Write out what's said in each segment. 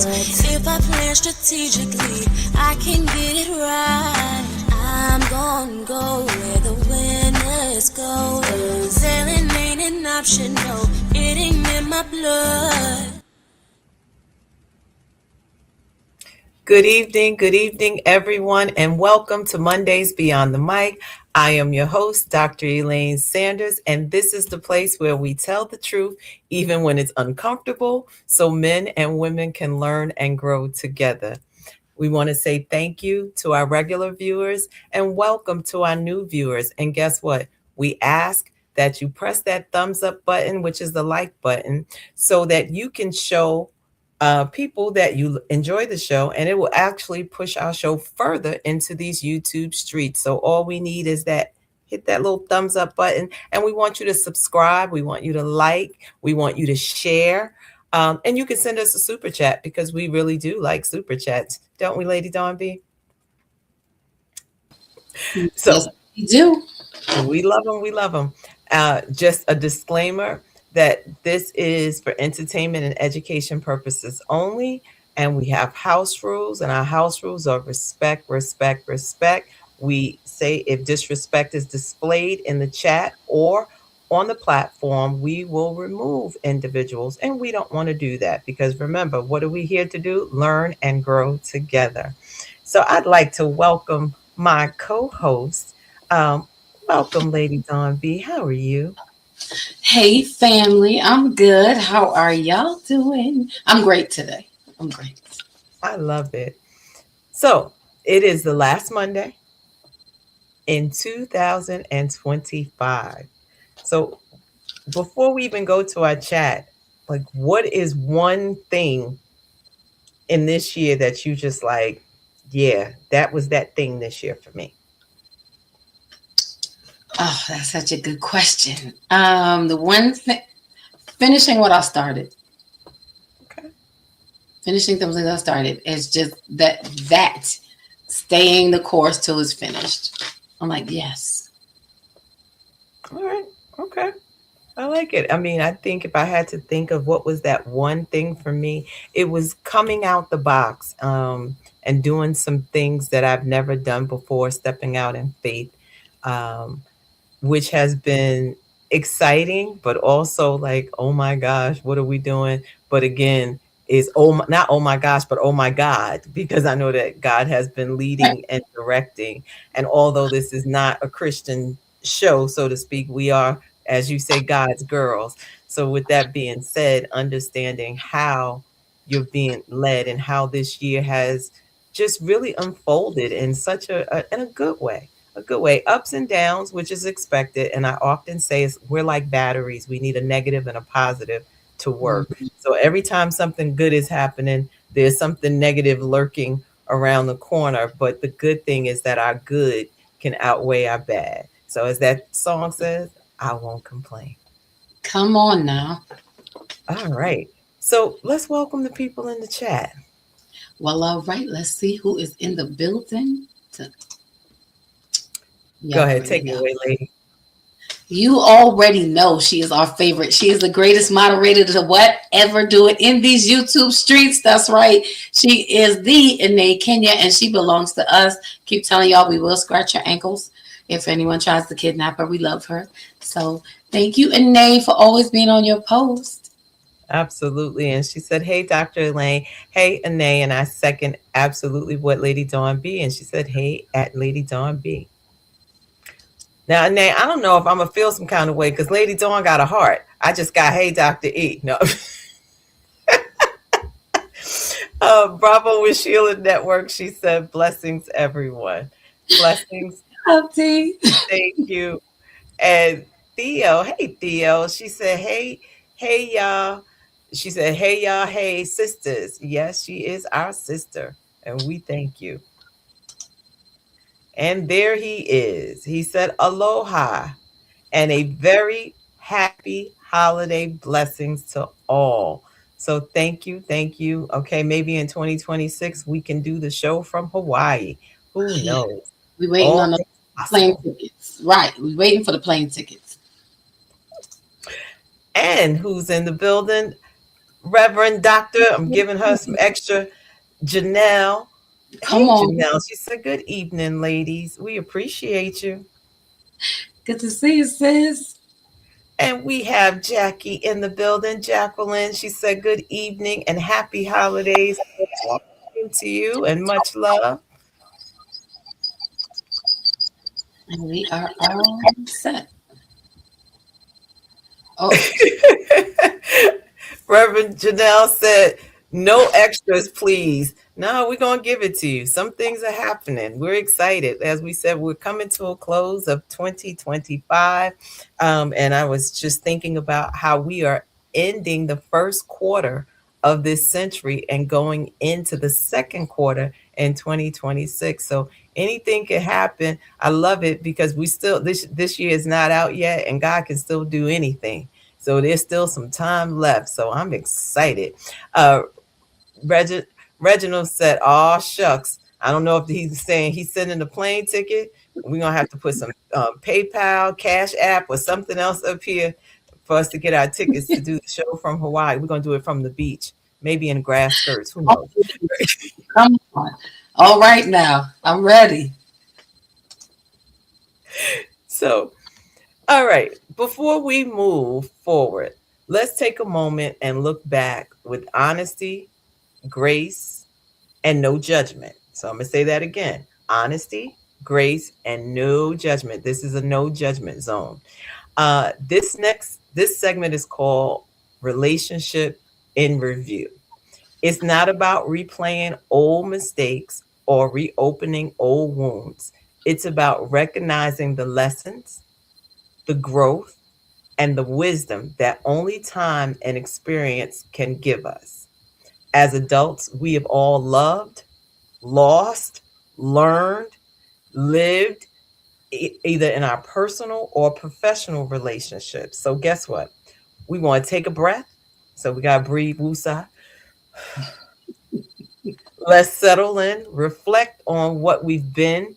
If I plan strategically, I can get it right. I'm gonna go where the winners go. Sailing ain't an option, no, it ain't in my blood. Good evening, everyone, and welcome to Mondays Beyond the Mic. I am your host, Dr. Elaine Sanders, and this is the place where we tell the truth, even when it's uncomfortable, so men and women can learn and grow together. We want to say thank you to our regular viewers and welcome to our new viewers. And guess what? We ask that you press that thumbs up button, which is the like button, so that you can show people that you enjoy the show, and it will actually push our show further into these YouTube streets. So all we need is that hit that little thumbs up button, and we want you to subscribe. We want you to like. We want you to share. And you can send us a super chat because we really do like super chats, don't we, Lady Dawn B? So Yes, you do. we love them. We love them. Just a disclaimer that this is for entertainment and education purposes only. And we have house rules, and our house rules are respect, respect, respect. We say if disrespect is displayed in the chat or on the platform, we will remove individuals. And we don't want to do that because remember, what are we here to do? Learn and grow together. So I'd like to welcome my co host. Welcome, Lady Dawn B. How are you? Hey, family. I'm good. How are y'all doing? I'm great today. I'm great. I love it. So it is the last Monday in 2025. So before we even go to our chat, like, what is one thing in this year that you just like, yeah, that was that thing this year for me? Oh, that's such a good question. The one thing, finishing what I started, Okay. finishing something I started. It's just that staying the course till it's finished. I'm like, yes. All right. Okay. I like it. I mean, I think if I had to think of what was that one thing for me, it was coming out the box and doing some things that I've never done before, stepping out in faith, um, which has been exciting, but also like, oh my gosh, what are we doing? But again, is not oh my gosh, but oh my God, because I know that God has been leading and directing. And although this is not a Christian show, so to speak, we are, as you say, God's girls. So with that being said, understanding how you're being led and how this year has just really unfolded in such in a good way, a good way, ups and downs, which is expected. And I often say we're like batteries. We need a negative and a positive to work. Mhm. So every time something good is happening, there's something negative lurking around the corner. But the good thing is that our good can outweigh our bad. So as that song says, I won't complain. Come on now. All right. So let's welcome the people in the chat. Well, all right. Let's see who is in the building. Go Y'all ahead, already take it know. away, lady. You already know she is our favorite. She is the greatest moderator to whatever do it in these YouTube streets. That's right. She is the Ine Kenya, and she belongs to us. Keep telling y'all we will scratch your ankles if anyone tries to kidnap her. We love her. So thank you, Ine, for always being on your post. Absolutely. And she said, hey, Dr. Elaine. Hey, Ane. And I second absolutely what Lady Dawn B. And she said, hey, at Lady Dawn B. Now, Ane, I don't know if I'm going to feel some kind of way because Lady Dawn got a heart. I just got, hey, Dr. E. No. Bravo with Sheila Network. She said, blessings, everyone. Blessings. Update. Thank you. And Theo, hey, Theo. She said, hey, y'all. She said, hey, y'all, hey, sisters. Yes, she is our sister. And we thank you. And there he is. He said, aloha and a very happy holiday blessings to all. So thank you. Thank you. Okay, maybe in 2026 we can do the show from Hawaii. Who Yeah, knows? we waiting All on the things plane possible. tickets. Right. We waiting for the plane tickets. And who's in the building? Reverend Doctor. I'm giving her some extra. Janelle. Come Hey, on. Janelle. She said, good evening, ladies. We appreciate you. Good to see you, sis. And we have Jackie in the building. Jacqueline, she said, good evening and happy holidays to you and much love. And we are all set. Oh, Reverend Janelle said, no extras, please. No, we're going to give it to you. Some things are happening. We're excited. As we said, we're coming to a close of 2025. And I was just thinking about how we are ending the first quarter of this century and going into the second quarter in 2026. So anything can happen. I love it because we still, this year is not out yet and God can still do anything. So there's still some time left. So I'm excited. Uh, Regi- Reginald said, "Oh shucks, I don't know if he's saying he's sending the plane ticket. We're gonna have to put some PayPal, Cash App, or something else up here for us to get our tickets to do the show from Hawaii. We're gonna do it from the beach, maybe in grass skirts. Who knows?" come on. All right now. I'm ready. So, all right. Before we move forward, let's take a moment and look back with honesty, grace, and no judgment. So I'm going to say that again: honesty, grace, and no judgment. This is a no judgment zone. This segment is called Relationship in Review. It's not about replaying old mistakes or reopening old wounds. It's about recognizing the lessons, the growth, and the wisdom that only time and experience can give us. As adults, we have all loved, lost, learned, lived, either in our personal or professional relationships. So guess what? We want to take a breath. So we got to breathe, woosah. Let's settle in, reflect on what we've been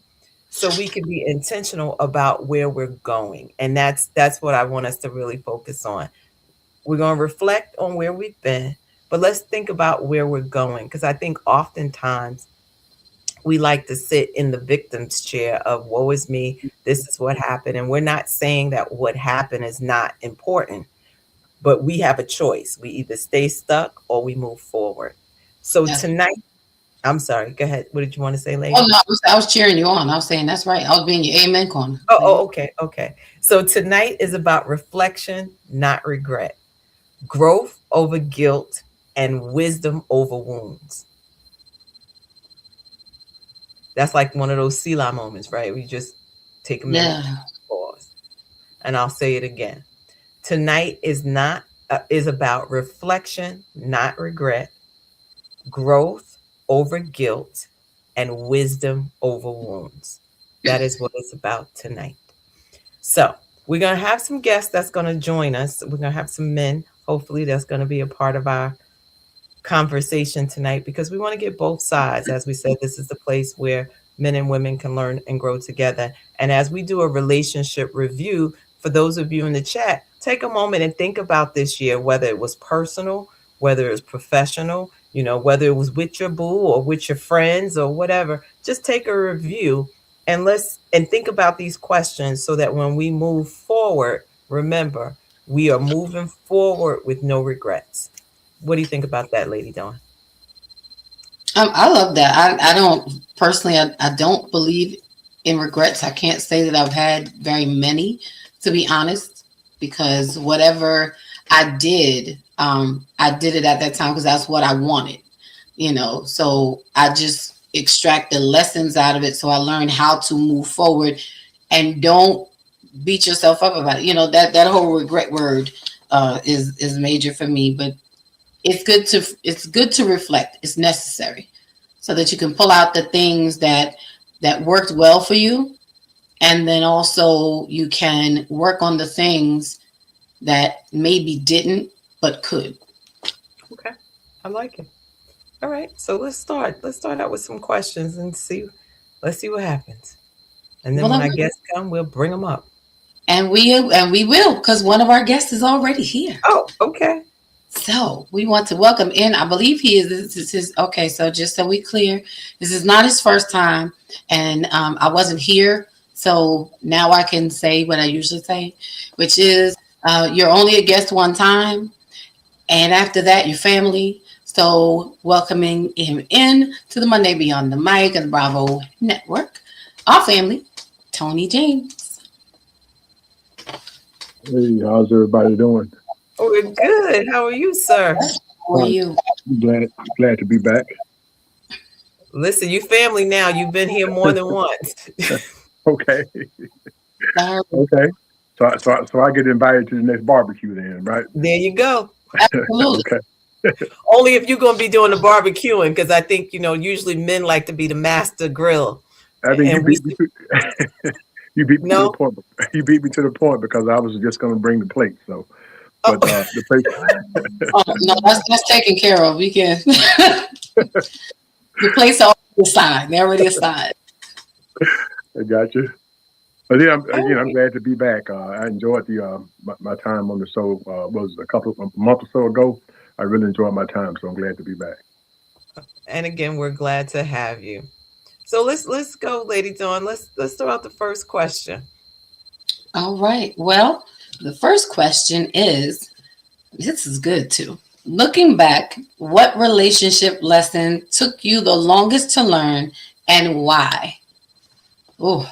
so we can be intentional about where we're going. And that's what I want us to really focus on. We're going to reflect on where we've been, but let's think about where we're going because I think oftentimes we like to sit in the victim's chair of woe is me, this is what happened. And we're not saying that what happened is not important, but we have a choice. We either stay stuck or we move forward. So That's tonight, I'm sorry, go ahead. What did you want to say, Oh lady? no, I was cheering you on. I was saying that's right. I was being your amen corner. Okay, okay. So tonight is about reflection, not regret, growth over guilt, and wisdom over wounds. That's like one of those Selah moments, right? We just take a minute, Yeah. pause, and I'll say it again. Tonight is not is about reflection, not regret, growth over guilt, and wisdom over wounds. That is what it's about tonight. So we're gonna have some guests that's gonna join us. We're gonna have some men, hopefully, that's gonna be a part of our conversation tonight because we want to get both sides. As we said, this is the place where men and women can learn and grow together. And as we do a relationship review, for those of you in the chat, take a moment and think about this year, whether it was personal, whether it was professional, whether it was with your boo or with your friends or whatever. Just take a review and think about these questions so that when we move forward, remember, we are moving forward with no regrets. What do you think about that, Lady Dawn? I love that. I don't personally, I don't believe in regrets. I can't say that I've had very many, to be honest, because whatever I did it at that time because that's what I wanted, So I just extract the lessons out of it. So I learned how to move forward and don't beat yourself up about it. That whole regret word is major for me, but it's good to reflect. It's necessary so that you can pull out the things that worked well for you, and then also you can work on the things that maybe didn't but could. Okay, I like it. All right, so let's start. Let's start out with some questions and see. Let's see what happens. And then Well, when our guests come, we'll bring them up. and we will because one of our guests is already here. Oh, okay. So we want to welcome in. I believe he is. This is his. Okay, so just so we clear, this is not his first time, and I wasn't here, so now I can say what I usually say, which is you're only a guest one time, and after that, your family. So welcoming him in to the Monday Beyond the Mic and Bravo Network, our family, Tony James. Hey, how's everybody doing? Oh, we're good. How are you, sir? How are you? Glad to be back. Listen, you family now. You've been here more than once. Okay, okay. So I get invited to the next barbecue then, right? There you go. Absolutely. Okay. Only if you're going to be doing the barbecuing, because I think, usually men like to be the master grill. I mean, you And we, beat me to you beat me to the no? point. You beat me to the point because I was just going to bring the plate. So, Oh, but the plate. Oh, no, that's taken care of. We can. The place already assigned. They're already assigned. I got you. But yeah, oh, I'm glad to be back. I enjoyed my time on the show. Was a month or so ago. I really enjoyed my time, so I'm glad to be back. and again, we're glad to have you. So let's go, Lady Dawn. Let's throw out the first question. All right. Well, the first question is this is good too. Looking back, what relationship lesson took you the longest to learn and why? Oh,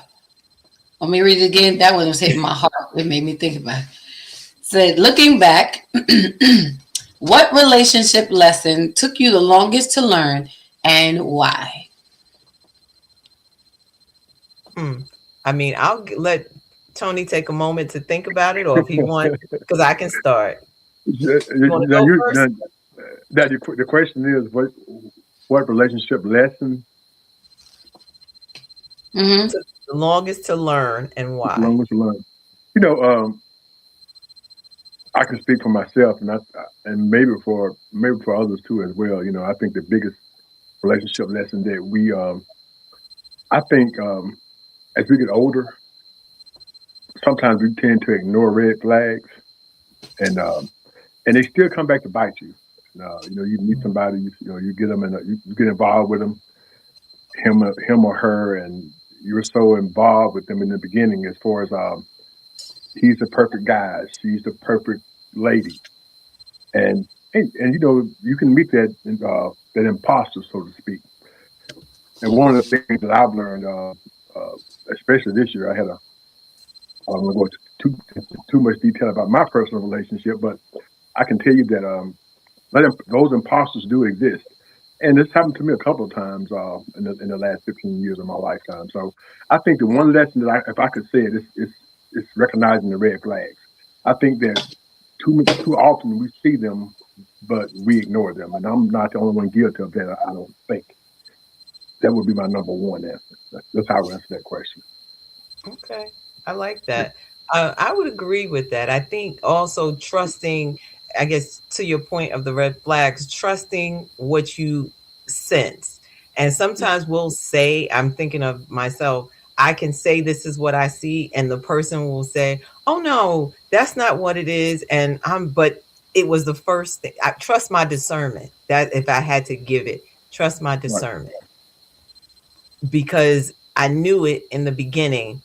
let me read it again. That one was hitting my heart. It made me think about it. Said, looking back, what relationship lesson took you the longest to learn and why? I mean, let Tony take a moment to think about it, or if he wants, because I can start. You want to Now go you first? now, the question is what relationship lesson Mm-hmm. The longest to learn and is why. longest to learn? You know, I can speak for myself, and maybe for others too as well. You know, I think the biggest relationship lesson that I think as we get older, sometimes we tend to ignore red flags, and they still come back to bite you. You meet somebody, you get them, and you get involved with them, him or her, and you're so involved with them in the beginning as far as he's the perfect guy, she's the perfect lady, and you can meet that imposter, so to speak. And one of the things that I've learned, especially this year, I don't want to go too much detail about my personal relationship, but I can tell you that those imposters do exist. And this happened to me a couple of times in the last 15 years of my lifetime. So I think the one lesson that if I could say it, is recognizing the red flags. I think that too often we see them, but we ignore them. And I'm not the only one guilty of that. I don't think that would be my number one answer. That's how I would answer that question. Okay, I like that. I would agree with that. I think also trusting, I guess, to your point of the red flags, trusting what you sense. And sometimes we'll say, I'm thinking of myself, I can say this is what I see, and the person will say, "Oh no, that's not what it is." But it was the first thing. I trust my discernment. That if I had to give it, trust my Right. discernment because I knew it in the beginning.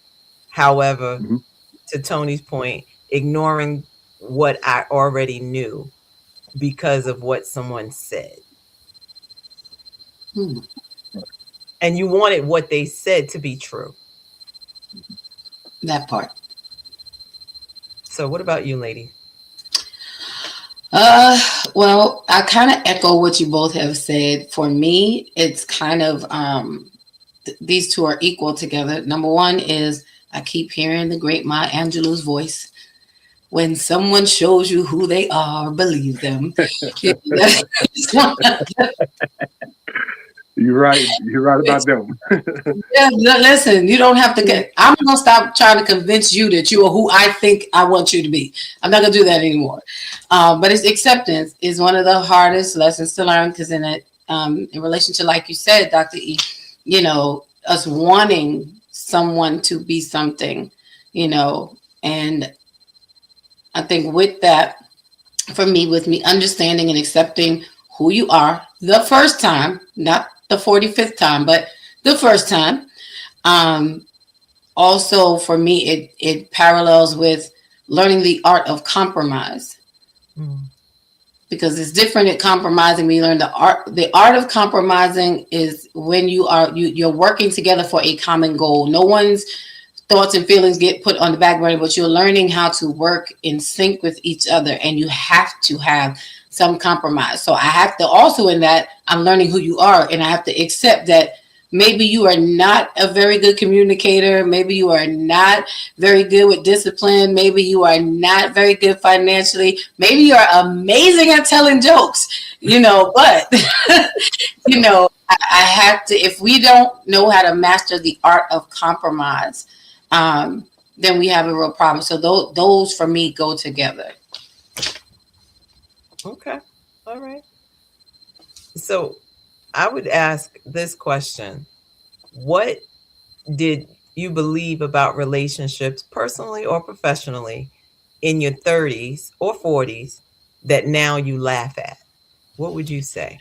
However, Hmm. to Tony's point, ignoring what I already knew because of what someone said. Hmm. And you wanted what they said to be true. That part. So, what about you, lady? Uh, well, I kind of echo what you both have said. For me, it's kind of these two are equal together. Number one is I keep hearing the great Maya Angelou's voice. When someone shows you who they are, believe them. You're right. You're right about them. Yeah, listen, you don't have to get. I'm gonna stop trying to convince you that you are who I think I want you to be. I'm not gonna do that anymore. But it's acceptance is one of the hardest lessons to learn because in relation to like you said, Dr. E, us wanting someone to be something, and I think with that, for me, with me understanding and accepting who you are the first time, not the 45th time, but the first time. Um, Also, for me, it parallels with learning the art of compromise, Mm. because it's different at compromising. We learn the art of compromising is when you're working together for a common goal. No one's thoughts and feelings get put on the back burner, but you're learning how to work in sync with each other, and you have to have some compromise. So I have to also, in that, I'm learning who you are, and I have to accept that maybe you are not a very good communicator, maybe you are not very good with discipline, maybe you are not very good financially, maybe you are amazing at telling jokes, but I have to, if we don't know how to master the art of compromise, then we have a real problem. So those for me go together. Okay. All right. So I would ask this question. What did you believe about relationships, personally or professionally, in your 30s or 40s that now you laugh at? What would you say?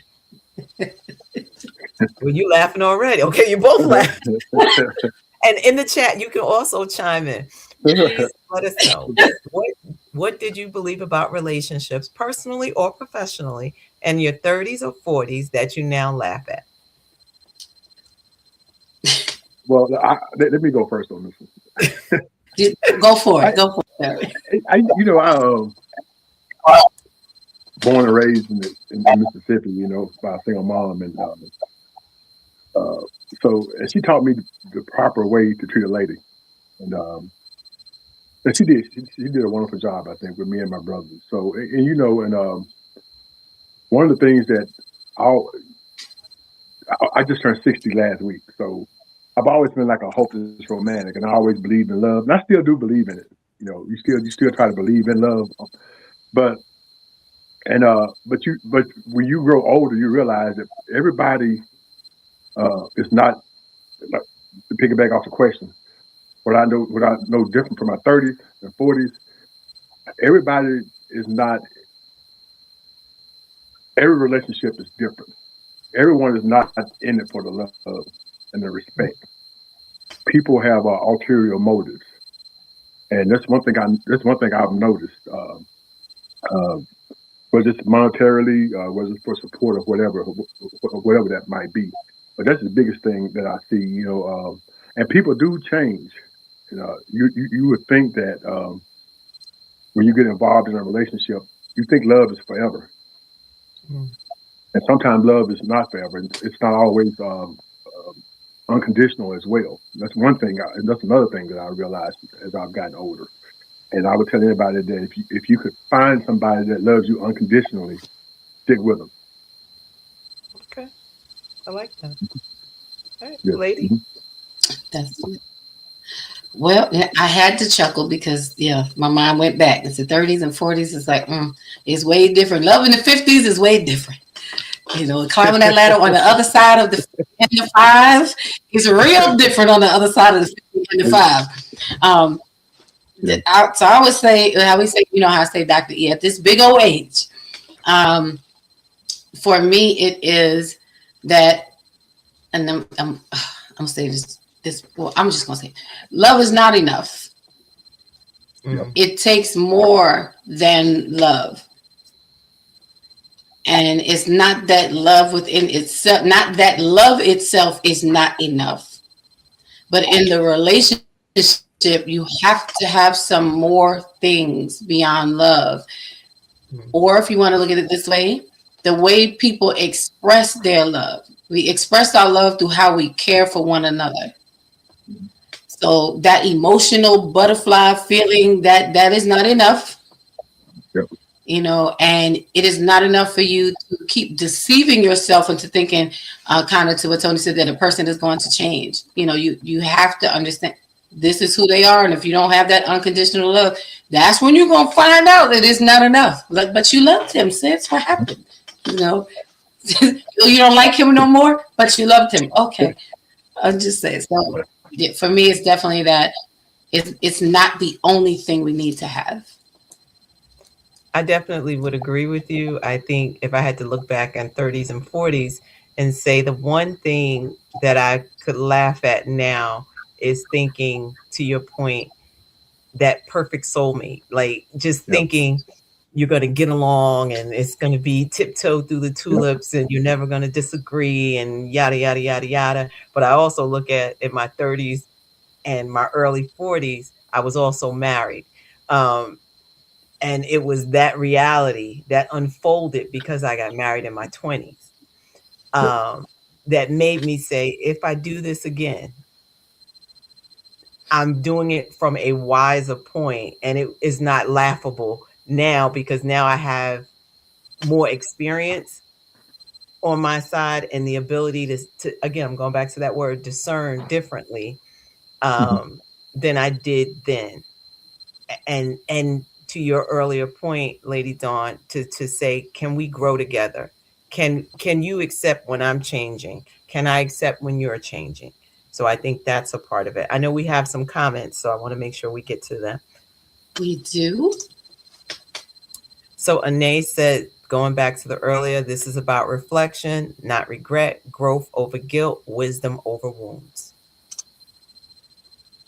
Well, you laughing already. Okay, you both laugh. And in the chat, you can also chime in. Please let us know. What did you believe about relationships, personally or professionally, in your 30s or 40s that you now laugh at? Well, let me go first on this one. Go for it. Go for it. Born and raised in Mississippi, by a single mom, and and she taught me the proper way to treat a lady, and she did. She did a wonderful job, I think, with me and my brothers. So, one of the things that I just turned 60 last week, so I've always been like a hopeless romantic, and I always believed in love, and I still do believe in it. You still try to believe in love, but when you grow older, you realize that everybody is not, like, to piggyback off the question. What I know different from my 30s and 40s. Everybody is not. Every relationship is different. Everyone is not in it for the love and the respect. People have ulterior motives, and that's one thing I've noticed. Whether it's monetarily, whether it's for support or whatever that might be, but that's the biggest thing that I see. And people do change. You would think that when you get involved in a relationship, you think love is forever. Mm. And sometimes love is not forever. It's not always unconditional as well. That's one thing, and that's another thing that I realized as I've gotten older. And I would tell anybody that if you could find somebody that loves you unconditionally, stick with them. Okay, I like that. All right, yeah. Lady. That's it. Well, I had to chuckle because, my mind went back. It's the 30s and 40s. It's like, it's way different. Love in the 50s is way different. Climbing that ladder on the other side of the 50 and the 5 is real different on the other side of the 50 and the 5. So I would say, how we say, how I say, Dr. E, at this big old age, for me, it is that, and I'm gonna say this. Well, I'm just gonna say, love is not enough. Mm. It takes more than love. And it's not that love within itself, not that love itself is not enough. But in the relationship, you have to have some more things beyond love. Mm. Or if you want to look at it this way, the way people express their love. We express our love through how we care for one another. So that emotional butterfly feeling, that is not enough. Yep. And it is not enough for you to keep deceiving yourself into thinking, kind of to what Tony said, that a person is going to change. You have to understand this is who they are. And if you don't have that unconditional love, that's when you're going to find out that it's not enough. But you loved him, sis. What happened? You don't like him no more, but you loved him. Okay. I'm just saying. So for me, it's definitely that it's not the only thing we need to have. I definitely would agree with you. I think if I had to look back on 30s and 40s and say the one thing that I could laugh at now is thinking, to your point, that perfect soulmate. Like just Yep. thinking you're going to get along and it's going to be tiptoe through the Yep. tulips and you're never going to disagree and yada, yada, yada, yada. But I also look at in my 30s and my early 40s, I was also married. Um, and it was that reality that unfolded because I got married in my 20s, Yep. um, that made me say, if I do this again, I'm doing it from a wiser point, and it is not laughable now because now I have more experience on my side and the ability to again, I'm going back to that word, discern differently, Mhm. um, than I did then. And to your earlier point, Lady Dawn, to say, can we grow together? Can you accept when I'm changing? Can I accept when you're changing? So I think that's a part of it. I know we have some comments, so I want to make sure we get to them. We do. So Anae said, going back to the earlier, this is about reflection, not regret, growth over guilt, wisdom over wounds.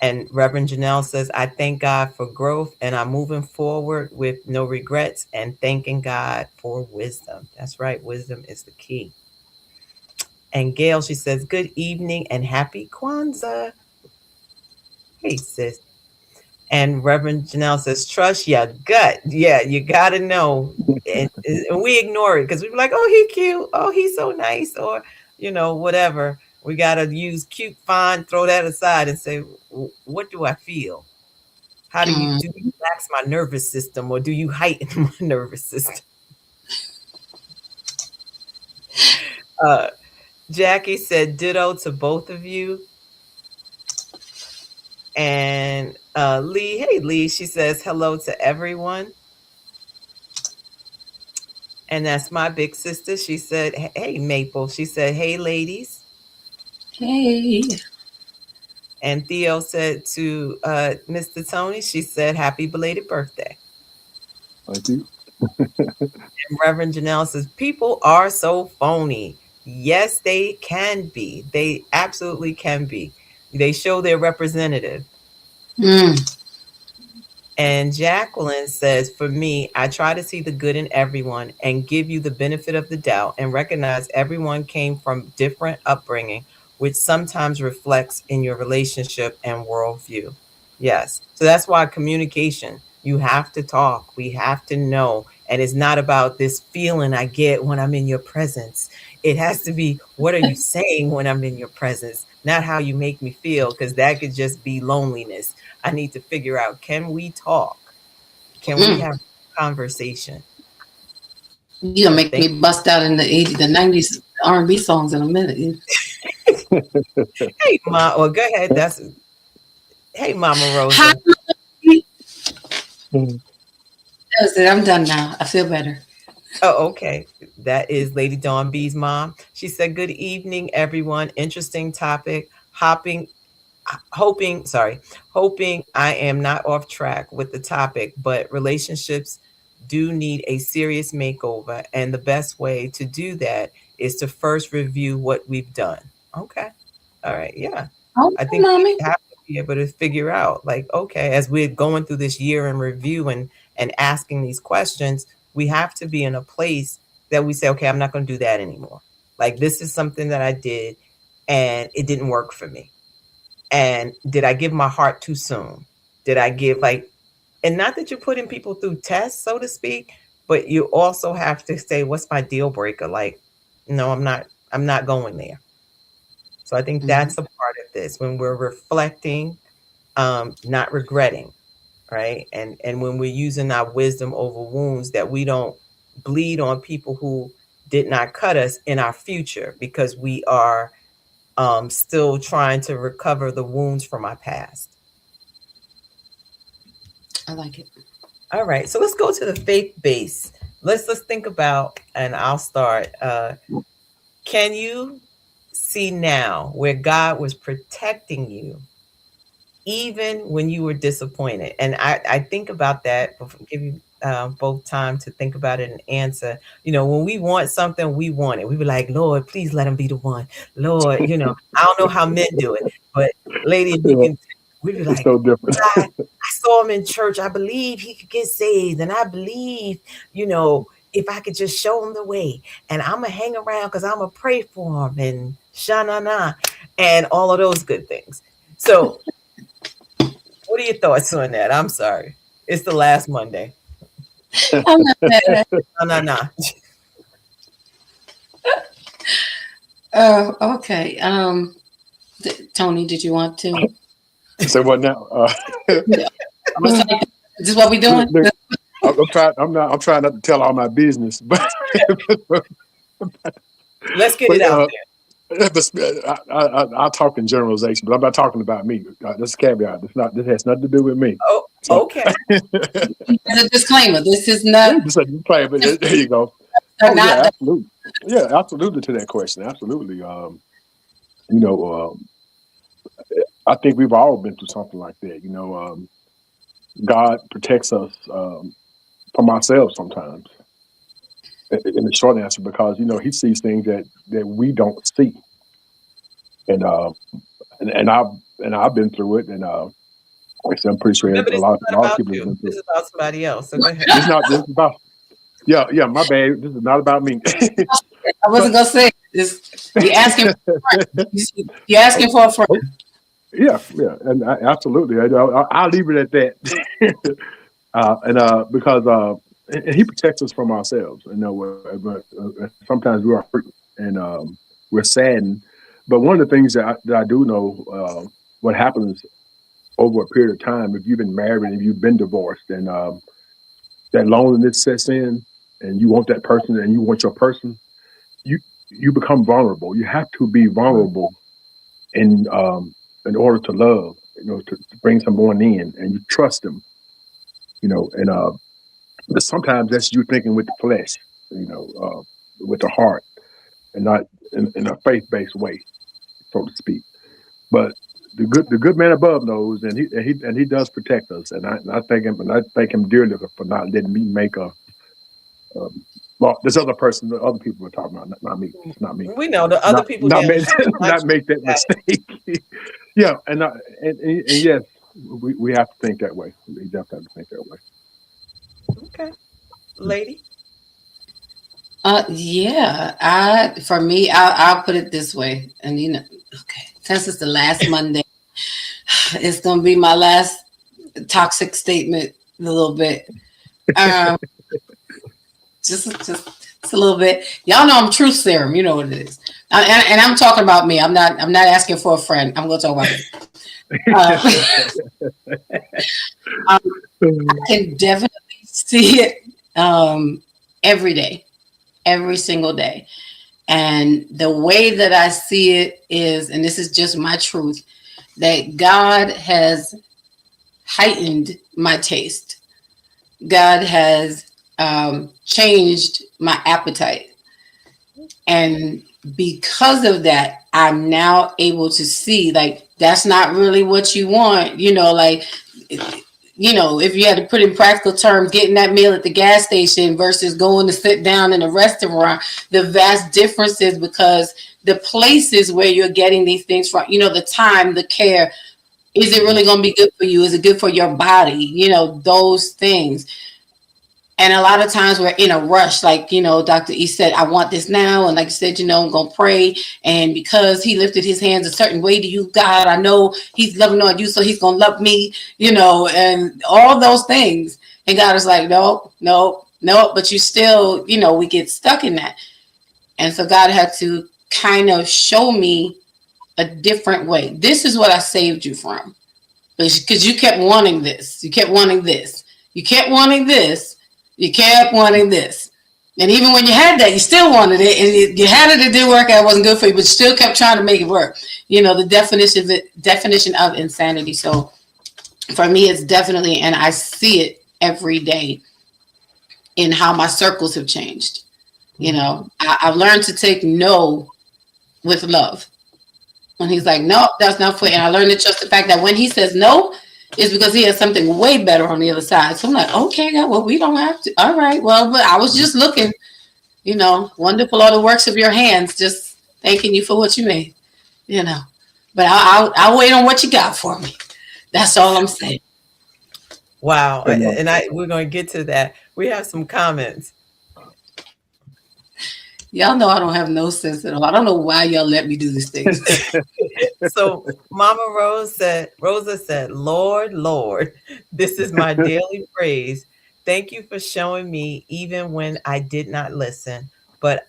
And Reverend Janelle says, I thank God for growth and I'm moving forward with no regrets and thanking God for wisdom. That's right. Wisdom is the key. And Gail, she says, good evening and happy Kwanzaa. Hey, sis. And Reverend Janelle says, trust your gut. Yeah, you got to know. And we ignore it because we're like, oh, he cute. Oh, he's so nice. Or, whatever. We got to use cute, fine, throw that aside and say, what do I feel? How do you Mm. relax my nervous system or do you heighten my nervous system? Uh, Jackie said ditto to both of you. And Lee, hey Lee, she says hello to everyone. And that's my big sister. She said, hey Maple. She said, hey ladies. Hey. And Theo said to Mr. Tony, she said, happy belated birthday. Thank you. And Reverend Janelle says, people are so phony. Yes, they can be. They absolutely can be. They show their representative. Mm. And Jacqueline says, for me, I try to see the good in everyone and give you the benefit of the doubt and recognize everyone came from different upbringing, which sometimes reflects in your relationship and worldview. Yes. So that's why communication, you have to talk. We have to know. And it's not about this feeling I get when I'm in your presence. It has to be, what are you saying when I'm in your presence? Not how you make me feel, because that could just be loneliness. I need to figure out, can we talk? Can we Mm. have conversation? You gonna So make me thank bust out in the 80s, the 90s R&B songs in a minute. Hey Ma, well go ahead. That's Hey Mama Hi. Rosa. Mhm. That's it. I'm done now. I feel better. Oh, okay. That is Lady Dawn B's mom. She said, good evening, everyone. Interesting topic. Hoping I am not off track with the topic, but relationships do need a serious makeover. And the best way to do that is to first review what we've done. Okay. All right. Yeah. Oh, I think we mommy. have to be able to figure out, like, okay, as we're going through this year in review and asking these questions, we have to be in a place that we say, okay, I'm not going to do that anymore. Like, this is something that I did and it didn't work for me. And did I give my heart too soon? Did I give like, and not that you're putting people through tests, so to speak, but you also have to say, what's my deal breaker? Like, no, I'm not going there. So I think Mm-hmm. that's a part of this when we're reflecting, not regretting, right? And when we're using our wisdom over wounds, that we don't bleed on people who did not cut us in our future because we are still trying to recover the wounds from our past. I like it. All right, so let's go to the faith base. Let's think about, and I'll start. Can you see now where God was protecting you even when you were disappointed? And I think about that. Give you both time to think about it and answer. When we want something, we want it. We be like, Lord, please let him be the one. Lord, I don't know how men do it, but lady, if you Yeah, can, we be it's like, so different. God, I saw him in church. I believe he could get saved, and I believe, if I could just show him the way, and I'm gonna hang around because I'm gonna pray for him and sha na na, and all of those good things. So, what are your thoughts on that? I'm sorry, it's the last Monday. I'm not mad. No, no, no. Oh, okay. Tony, did you want to? So what now? I was like, is this what we doing? Look, I'm trying. I'm trying not to tell all my business, but Let's get but it out I'll talk in generalization, but I'm not talking about me. This is a caveat. This has nothing to do with me. there. Oh, So, okay. As a disclaimer, this is not. just a play, but there you go. They're Oh yeah, not. absolutely. Yeah, absolutely to that question. Absolutely. You know, I think we've all been through something like that. God protects us from ourselves sometimes. In the short answer, because He sees things that we don't see, and and I've been through it, and like I said, I'm pretty sure Remember, a this is lot not of about people have you. been through This it. is about somebody else. So go ahead. This is about my bad. This is not about me. I wasn't gonna say this. You're asking. You're asking for a friend. Yeah, and absolutely. I'll leave it at that. Because and He protects us from ourselves. But sometimes we are hurt and we're saddened. But one of the things that I do know, what happens over a period of time, if you've been married and if you've been divorced, and that loneliness sets in, and you want that person, and you want your person, you you become vulnerable. You have to be vulnerable in order to love, to bring someone in, and you trust them, and but sometimes that's you thinking with the flesh, with the heart, and not in a faith-based way, so to speak. But the good man above knows, and he does protect us, and I thank him dearly for not letting me make um, well, this other person, the other people we're talking about, not me. It's not me. We know the other Not people not down make the not street. make that mistake. Yeah, and yes, we have to think that way. We definitely have to think that way. Okay, lady. Yeah. For me, I'll put it this way, and okay, since it's the last Monday, it's gonna be my last toxic statement. A little bit, um, just a little bit. Y'all know I'm truth serum. You know what it is, and I'm talking about me. I'm not asking for a friend. I'm gonna talk about me. Um, I can definitely see it every day, every single day. And the way that I see it is, and this is just my truth, that God has heightened my taste. God has changed my appetite. And because of that, I'm now able to see like that's not really what you want, like if you had to put in practical terms, getting that meal at the gas station versus going to sit down in a restaurant, the vast differences because the places where you're getting these things from, the time, the care, is it really going to be good for you? Is it good for your body? Those things. And a lot of times we're in a rush, like, Dr. E said, I want this now. And like you said, I'm going to pray. And because he lifted his hands a certain way to you, God, I know he's loving on you, so he's going to love me, and all those things. And God is like, no, no, no. But you still, we get stuck in that. And so God had to kind of show me a different way. This is what I saved you from. Because you kept wanting this. You kept wanting this. You kept wanting this. You kept wanting this. And even when you had that, you still wanted it. And you had it, it didn't work out, it wasn't good for you, but you still kept trying to make it work. The definition of insanity. So for me, it's definitely, and I see it every day in how my circles have changed. I've learned to take no with love. When he's like, no, that's not for you. And I learned to trust the fact that when he says no, It's because he has something way better on the other side. So I'm like, okay, God, well, we don't have to. All right, well, but I was just looking, wonderful are the works of your hands. Just thanking you for what you made, you know. But I'll wait on what you got for me. That's all I'm saying. Wow. And And we're going to get to that. We have some comments. Y'all know I don't have no sense at all. I don't know why y'all let me do these things. So Mama Rosa said, Lord, Lord, this is my daily praise. Thank you for showing me even when I did not listen, but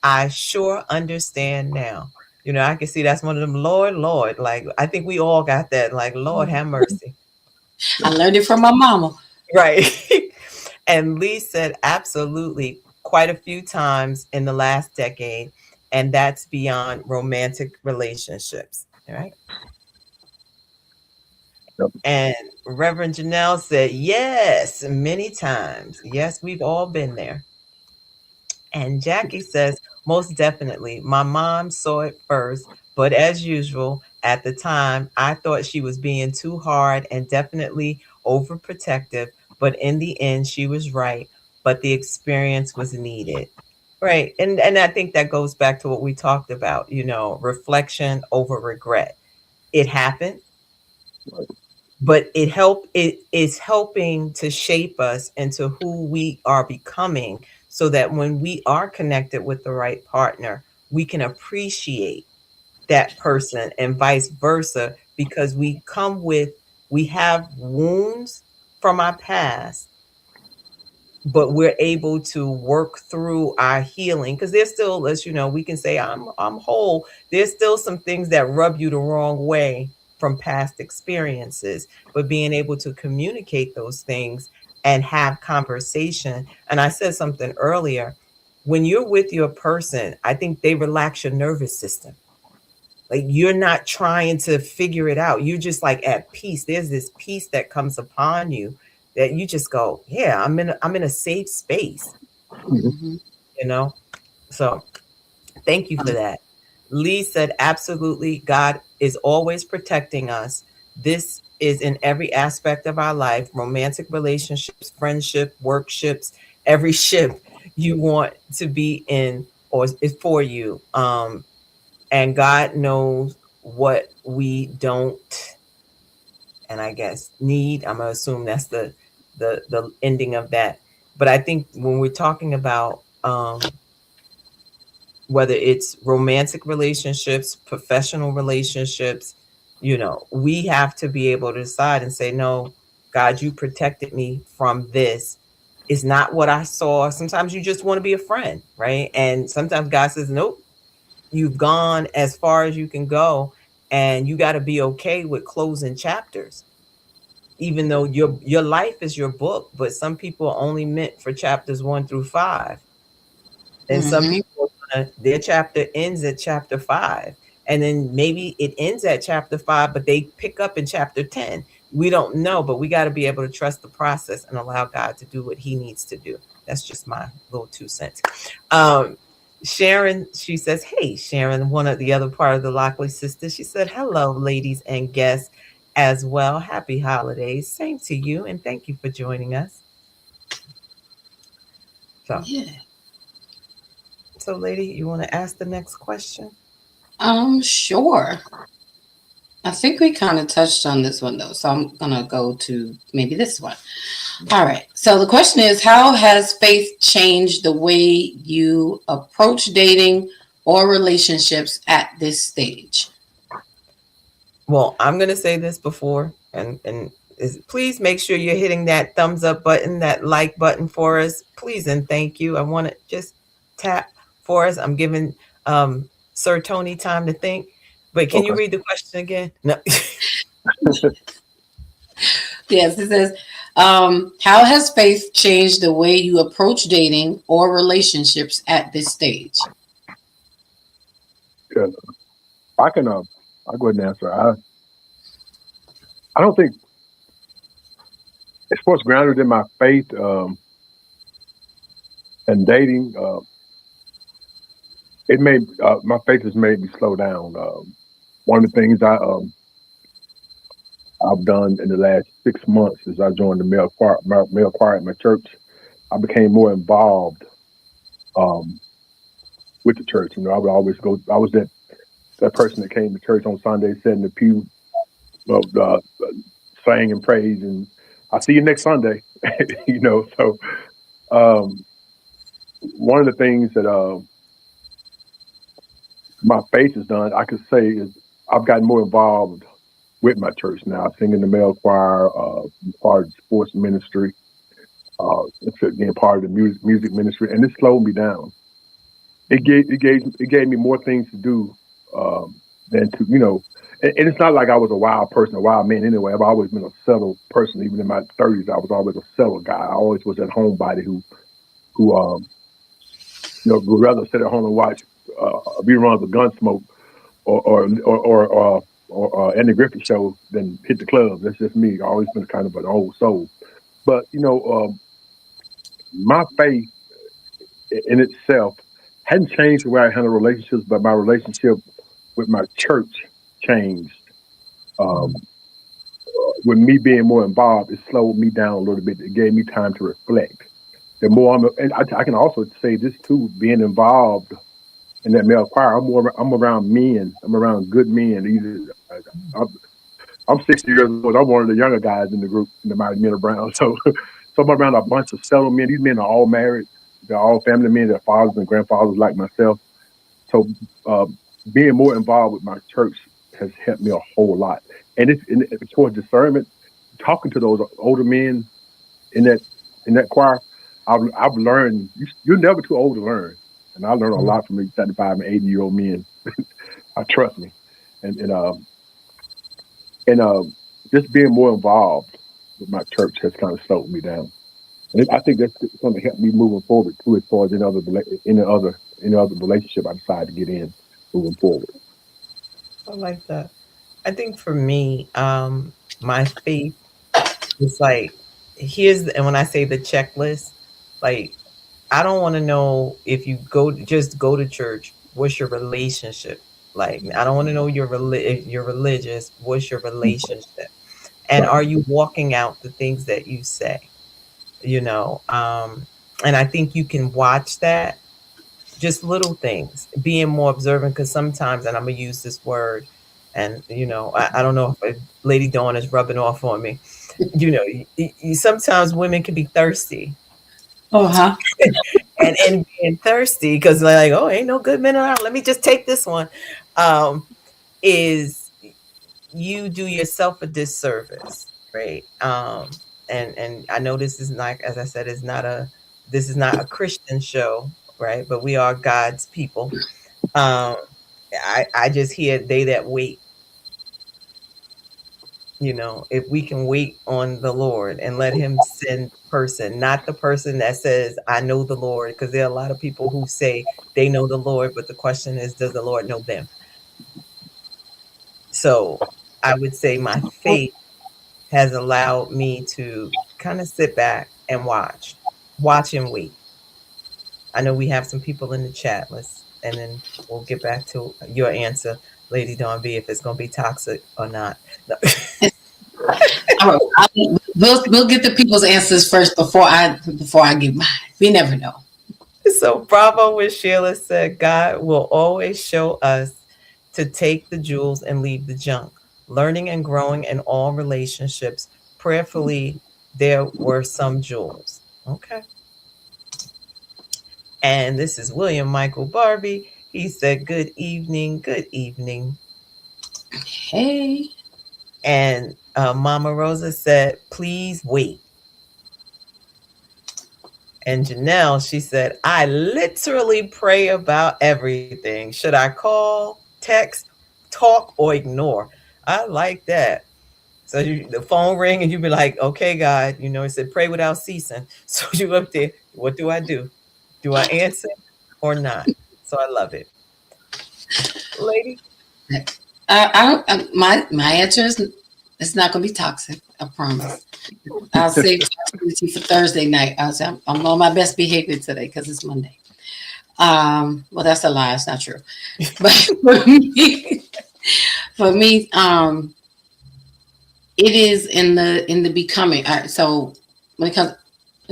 I sure understand now. I can see that's one of them, Lord, Lord. Like, I think we all got that. Like, Lord, have mercy. I learned it from my mama. Right. And Lee said, absolutely, quite a few times in the last decade. And that's beyond romantic relationships. All right. yep. And Reverend Janelle said, yes, many times. Yes, we've all been there. And Jackie says, most definitely. My mom saw it first, but as usual, at the time, I thought she was being too hard and definitely overprotective. But in the end, she was right. But the experience was needed. Right. And I think that goes back to what we talked about, reflection over regret. It happened, but it is helping to shape us into who we are becoming, so that when we are connected with the right partner, we can appreciate that person and vice versa, because we have wounds from our past, but we're able to work through our healing, because there's still, as we can say, I'm whole. There's still some things that rub you the wrong way from past experiences, but being able to communicate those things and have conversation. And I said something earlier, when you're with your person, I think they relax your nervous system. Like, you're not trying to figure it out. You're just like at peace. There's this peace that comes upon you that you just go, yeah, I'm in a safe space, Mhm. Mm-hmm. you know? So thank you for that. Lee said, absolutely. God is always protecting us. This is in every aspect of our life, romantic relationships, friendship, workships, every ship you want to be in or is for you. And God knows what we don't, and I guess need. I'm gonna assume that's the ending of that. But I think when we're talking about whether it's romantic relationships, professional relationships, we have to be able to decide and say, no, God, you protected me from this. It's not what I saw. Sometimes you just want to be a friend, right? And sometimes God says, nope, you've gone as far as you can go, and you got to be okay with closing chapters, even though your life is your book, but some people are only meant for chapters 1 through 5, and some Mm-hmm. people their chapter ends at chapter 5, and then maybe it ends at chapter 5, but they pick up in chapter 10. We don't know, but we got to be able to trust the process and allow God to do what he needs to do. That's just my little 2 cents. um Sharon, she says, hey, Sharon, one of the other part of the Lockley sisters, she said, hello, ladies and guests as well. Happy holidays. Same to you. And thank you for joining us. So, Yeah. so lady, you want to ask the next question? Sure. I think we kind of touched on this one though, so I'm gonna go to maybe this one. All right. So the question is, how has faith changed the way you approach dating or relationships at this stage? Well, I'm going to say this before, and please make sure you're hitting that thumbs up button, that like button for us, please and thank you. I want to just tap for us. I'm giving Sir Tony time to think. But can you Okay. read the question again? No. Yes, it says, how has faith changed the way you approach dating or relationships at this stage? Yeah. I can. I'll go ahead and answer. I don't think it's what's grounded in my faith and dating. It made my faith has made me slow down. One of the things I've done in the last 6 months as I joined the male choir at my church. I became more involved um, with the church. You know, I would always go. I was that person that came to church on Sunday, sat in the pew, sang and praised, and I'll see you next Sunday. You know, so um, one of the things that my faith has done, I could say, is I've gotten more involved with my church now. I sing in the male choir, part of the sports ministry, being part of the music ministry, and it slowed me down. It gave me more things to do than to, you know. And it's not like I was a wild person, a wild man anyway. I've always been a settled person. Even in my 30s, I was always a settled guy. I always was that homebody who would rather sit at home and watch reruns of Gunsmoke or Andy Griffith show than hit the club. That's just me. I've always been kind of an old soul. But my faith in itself hadn't changed the way I handle relationships, but my relationship with my church changed. Um, with me being more involved, it slowed me down a little bit. It gave me time to reflect. The more and I can also say this too: being involved in that male choir, I'm around men. I'm around good men. I'm, I'm 60 years old. I'm one of the younger guys in the group in the Mighty Men of Brown. So I'm around a bunch of settled men. These men are all married. They're all family men. They're fathers and grandfathers like myself. So uh, being more involved with my church has helped me a whole lot. And it's towards discernment. Talking to those older men in that choir, I've learned you're never too old to learn. And I learned a lot from these 75 and 80-year-old men. I trust me. And and just being more involved with my church has kind of slowed me down. And I think that's going to help me moving forward too, as far as any other relationship I decide to get in moving forward. I like that. I think for me, my faith is like, and when I say the checklist, like, I don't want to know if you just go to church, what's your relationship like? I don't want to know if you're religious, what's your relationship? And Right. are you walking out the things that you say? You know, and I think you can watch that, just little things, being more observant, because sometimes, and I'm gonna use this word, and I don't know if Lady Dawn is rubbing off on me. Sometimes women can be thirsty, Oh, huh. and being thirsty because they're like, oh, ain't no good men around. Let me just take this one. Um, is you do yourself a disservice, right? And I know this is not, as I said, this is not a Christian show, right? But we are God's people. Um, I just hear they that wait. If we can wait on the Lord and let Him send the person, not the person that says, I know the Lord, because there are a lot of people who say they know the Lord, but the question is, does the Lord know them? So I would say my faith has allowed me to kind of sit back and watch and wait. I know we have some people in the chat. And then we'll get back to your answer, Lady Dawn B, if it's going to be toxic or not. No. All right. We'll get the people's answers first before I give mine. We never know. So bravo with Sheila said, God will always show us to take the jewels and leave the junk. Learning and growing in all relationships. Prayerfully, there were some jewels. Okay. And this is William Michael Barbie. He said, good evening, good evening. Hey. And Mama Rosa said, please wait. And Janelle, she said, I literally pray about everything. Should I call, text, talk, or ignore? I like that. So the phone ring and you be like, okay, God, it said pray without ceasing. So you up there, what do I do? Do I answer or not? So I love it. Lady? My answer is it's not going to be toxic. I promise. I'll save toxicity for Thursday night. I'm on my best behavior today because it's Monday. Well, that's a lie. It's not true. But for me, it is in the becoming. So when it comes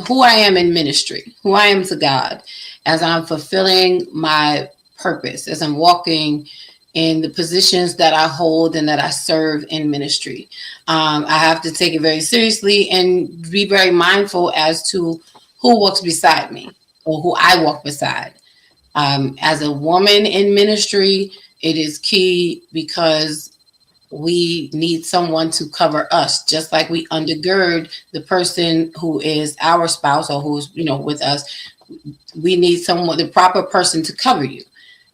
who I am in ministry, who I am to God, as I'm fulfilling my purpose, as I'm walking in the positions that I hold and that I serve in ministry. I have to take it very seriously and be very mindful as to who walks beside me or who I walk beside. As a woman in ministry, it is key because we need someone to cover us, just like we undergird the person who is our spouse or who's, with us. We need someone, the proper person to cover you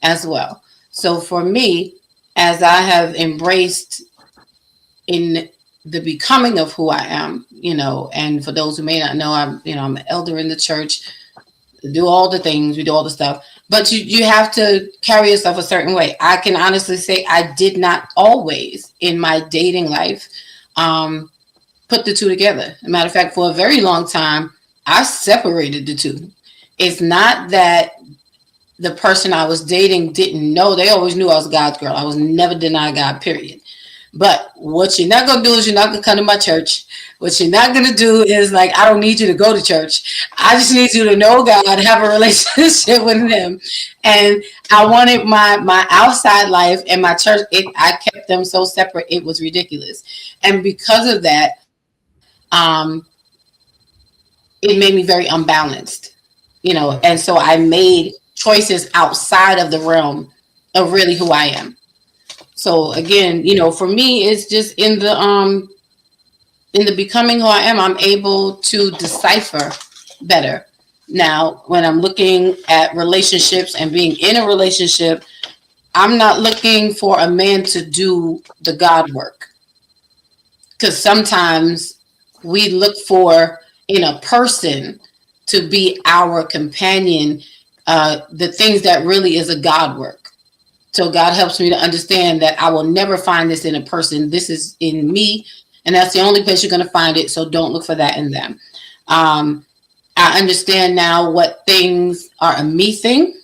as well. So for me, as I have embraced in the becoming of who I am, and for those who may not know, I'm an elder in the church, do all the things, we do all the stuff, but you have to carry yourself a certain way. I can honestly say I did not always in my dating life put the two together. As a matter of fact, for a very long time, I separated the two. It's not that the person I was dating didn't know. They always knew I was God's girl. I was never denied God, period. But what you're not going to do is you're not going to come to my church. What you're not going to do is like, I don't need you to go to church. I just need you to know God, have a relationship with him. And I wanted my outside life and my church. I kept them so separate. It was ridiculous. And because of that, it made me very unbalanced, and so I made choices outside of the realm of really who I am. So again, for me, it's just in the becoming who I am, I'm able to decipher better. Now, when I'm looking at relationships and being in a relationship, I'm not looking for a man to do the God work. Because sometimes we look for in a person to be our companion, the things that really is a God work. So God helps me to understand that I will never find this in a person. This is in me, and that's the only place you're going to find it. So don't look for that in them. I understand now what things are a me thing.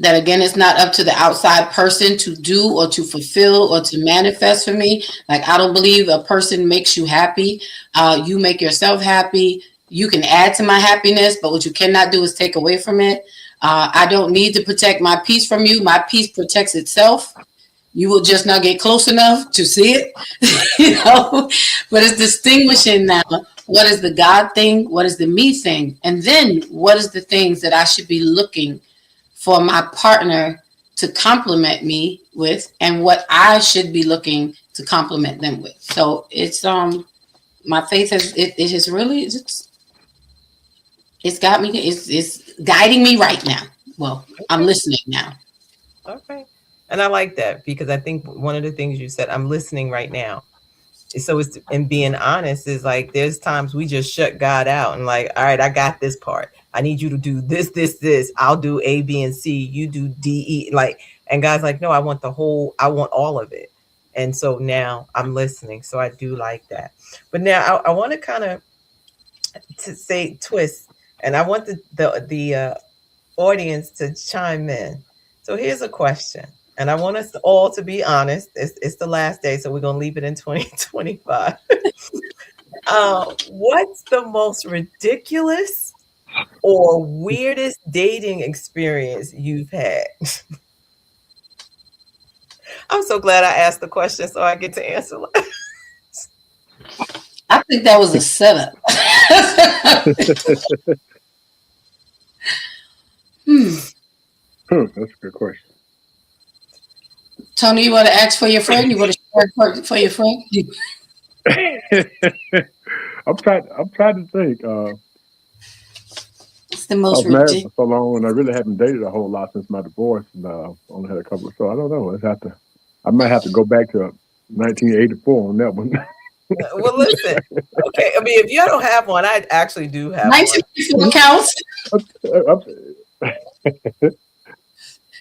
That again, it's not up to the outside person to do or to fulfill or to manifest for me. Like, I don't believe a person makes you happy. You make yourself happy. You can add to my happiness, but what you cannot do is take away from it. I don't need to protect my peace from you. My peace protects itself. You will just not get close enough to see it, But it's distinguishing now. What is the God thing? What is the me thing? And then what is the things that I should be looking for my partner to complement me with, and what I should be looking to complement them with. So it's my faith has it has really it's got me, it's guiding me right now. Well, I'm listening now. Okay. And I like that because I think one of the things you said, I'm listening right now. So it's, and being honest is like, there's times we just shut God out and like, all right, I got this part. I need you to do this, this, this. I'll do A, B, and C. You do D, E. Like, and God's like, no, I want I want all of it. And so now I'm listening. So I do like that. But now I want to kind of to say twist, and I want the audience to chime in. So here's a question, and I want us all to be honest. It's the last day, so we're gonna leave it in 2025. What's the most ridiculous or weirdest dating experience you've had? I'm so glad I asked the question so I get to answer. I think that was a setup. That's a good question. Tony, you want to ask for your friend? You want to share for your friend? I'm trying to think. It's the I most was married ridiculous. for so long, and I really haven't dated a whole lot since my divorce, and only had a couple. So I don't know. I might have to go back to 1984 on that one. Well, listen. Okay, I mean, if you don't have one, I actually do have one. 1984 counts.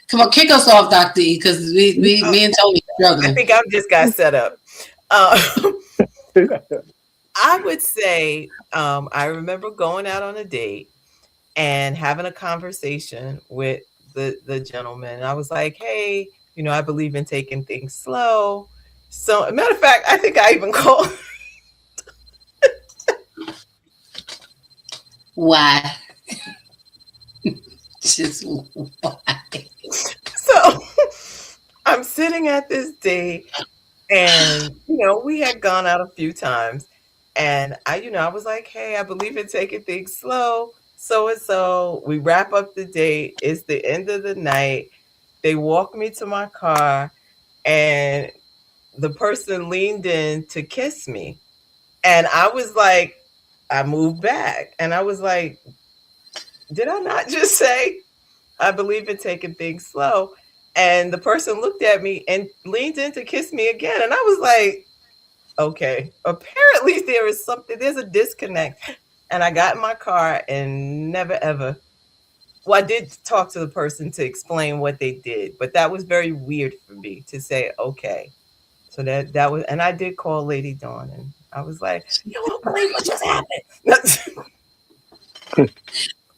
Come on, kick us off, Dr. E, because me and Tony are struggling. I think I just got set up. I would say I remember going out on a date and having a conversation with the gentleman. I was like, hey, I believe in taking things slow. So, matter of fact, I think I even called. Why? Just why? So, I'm sitting at this date, and we had gone out a few times, and I was like, "Hey, I believe in taking things slow." So and so, we wrap up the date. It's the end of the night. They walk me to my car, and the person leaned in to kiss me. And I was like, I moved back, and I was like, did I not just say I believe in taking things slow? And the person looked at me and leaned in to kiss me again. And I was like, okay, apparently there's a disconnect. And I got in my car and never ever, well, I did talk to the person to explain what they did, but that was very weird for me to say, okay. So that was, and I did call Lady Dawn, and I was like, you won't believe what just happened.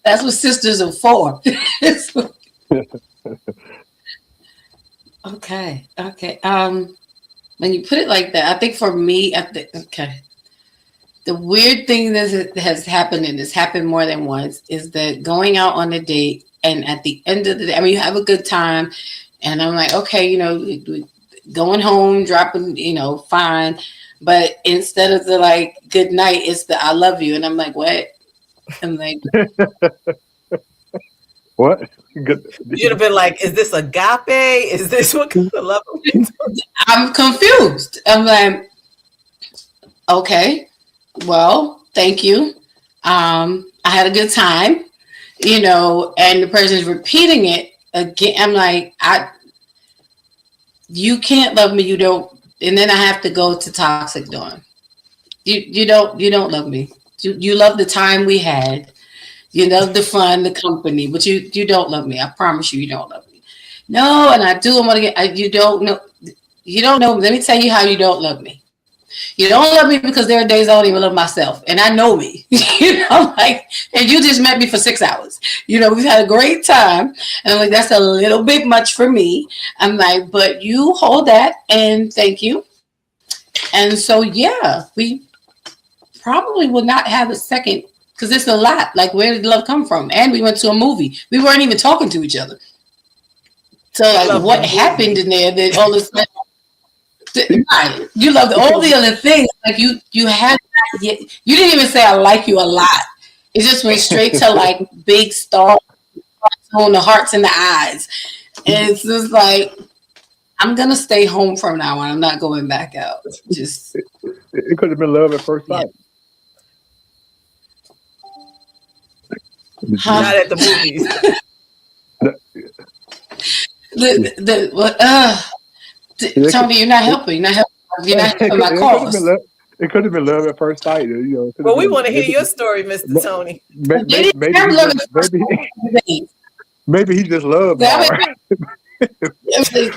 That's what sisters are for. Okay. Okay. When you put it like that, I think for me, okay. The weird thing that has happened, and it's happened more than once, is that going out on a date, and at the end of the day, I mean, you have a good time, and I'm like, okay, going home, dropping, fine. But instead of the like good night, it's the I love you. And I'm like, what? I'm like, What? You should have been like, is this agape? Is this what kind of love are we doing? I'm confused. I'm like, okay, well, thank you. I had a good time, and the person's repeating it again. I'm like, you can't love me, you don't, and then I have to go to toxic Dawn. You don't love me. You love the time we had. You love the fun, the company, but you don't love me. I promise you don't love me. No, and I do. I want to get. You don't know. You don't know. Let me tell you how you don't love me. You don't love me because there are days I don't even love myself, and I know me. And you just met me for 6 hours. We've had a great time, and I'm like, that's a little bit much for me. I'm like, but you hold that, and thank you. And so, yeah, we probably will not have a second because it's a lot. Like, where did love come from? And we went to a movie. We weren't even talking to each other. So, like, what happened in there that all this? You loved all the other things. Like you had. You didn't even say I like you a lot. It just went straight to like big star on the hearts and the eyes. And it's just like, I'm gonna stay home from now on. I'm not going back out. Just it could have been love at first sight. Not at the movies. Tony, you're not helping. You're not helping. You're not helping my cause. It could have been love at first sight. Well, we want to hear your story, Mr. Tony. Maybe he just loved her.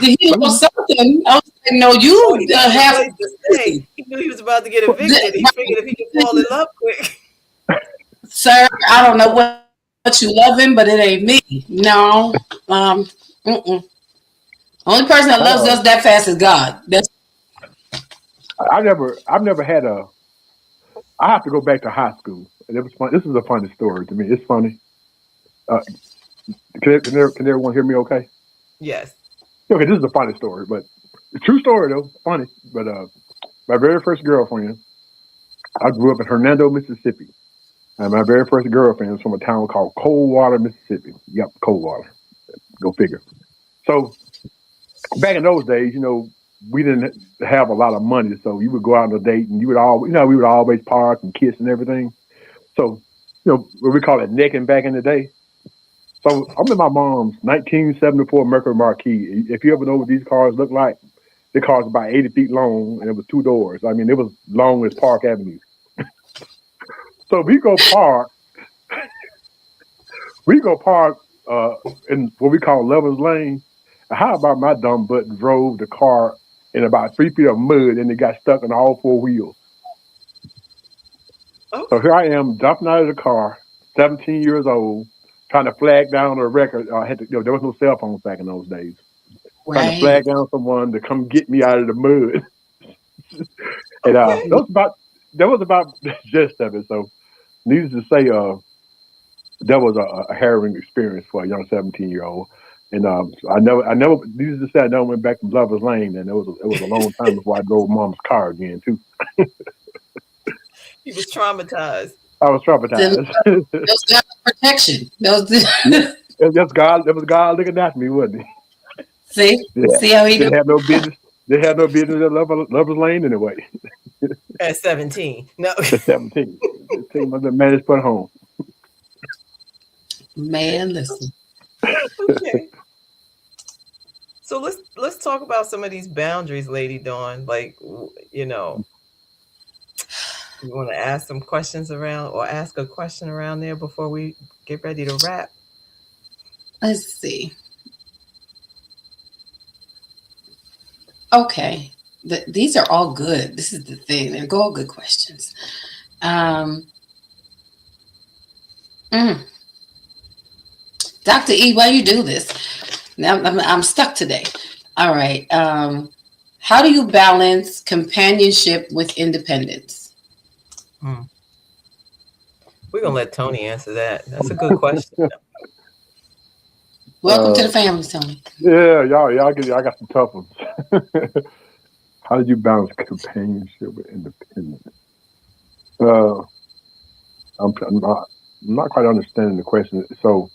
He lost something. I was like, no, you have. He knew he was about to get evicted. He figured if he could fall in love quick. Sir, I don't know what you love him, but it ain't me. No. Only person that loves us that fast is God. I've never had a. I have to go back to high school, and it was fun. This is a funny story to me. It's funny. Can everyone hear me? Okay. Yes. Okay, this is a funny story, but a true story though. Funny, but my very first girlfriend. I grew up in Hernando, Mississippi, and my very first girlfriend was from a town called Coldwater, Mississippi. Yep, Coldwater. Go figure. So back in those days, we didn't have a lot of money, so you would go out on a date, and we would always park and kiss and everything. So, what we call it necking back in the day. So I'm in my mom's 1974 Mercury Marquis. If you ever know what these cars look like, the car's about 80 feet long, and it was 2 doors. I mean, it was long as Park Avenue. So we go park. In what we call Lovers Lane. How about my dumb butt drove the car in about 3 feet of mud, and it got stuck on all 4 wheels. Oh. So here I am jumping out of the car, 17 years old, trying to flag down a record. There was no cell phones back in those days. Right. Trying to flag down someone to come get me out of the mud. And Okay. that was about the gist of it. So, needless to say, that was a harrowing experience for a young 17-year-old. And needless to say, I never went back to Lover's Lane, and it was a long time before I drove Mom's car again too. He was traumatized. I was Then traumatized. those God's protection. Those Yeah, that's God. It was God looking after me, wasn't see, he? Yeah, see how he do. didn't have no business. They had no business at Lover's Lane anyway. At 17. No. At 17, the team must have managed to put home. Man, listen. Okay. So let's talk about some of these boundaries, Lady Dawn. Like, you want to ask some questions around or ask a question around there before we get ready to wrap? Let's see. Okay. These are all good. This is the thing. They're all good questions. Um, mm. Dr. E, why you do this? Now I'm stuck today. All right. How do you balance companionship with independence? Hmm. We're going to let Tony answer that. That's a good question. Welcome to the family, Tony. Yeah, y'all got some tough ones. How did you balance companionship with independence? Uh, I'm not quite understanding the question. So,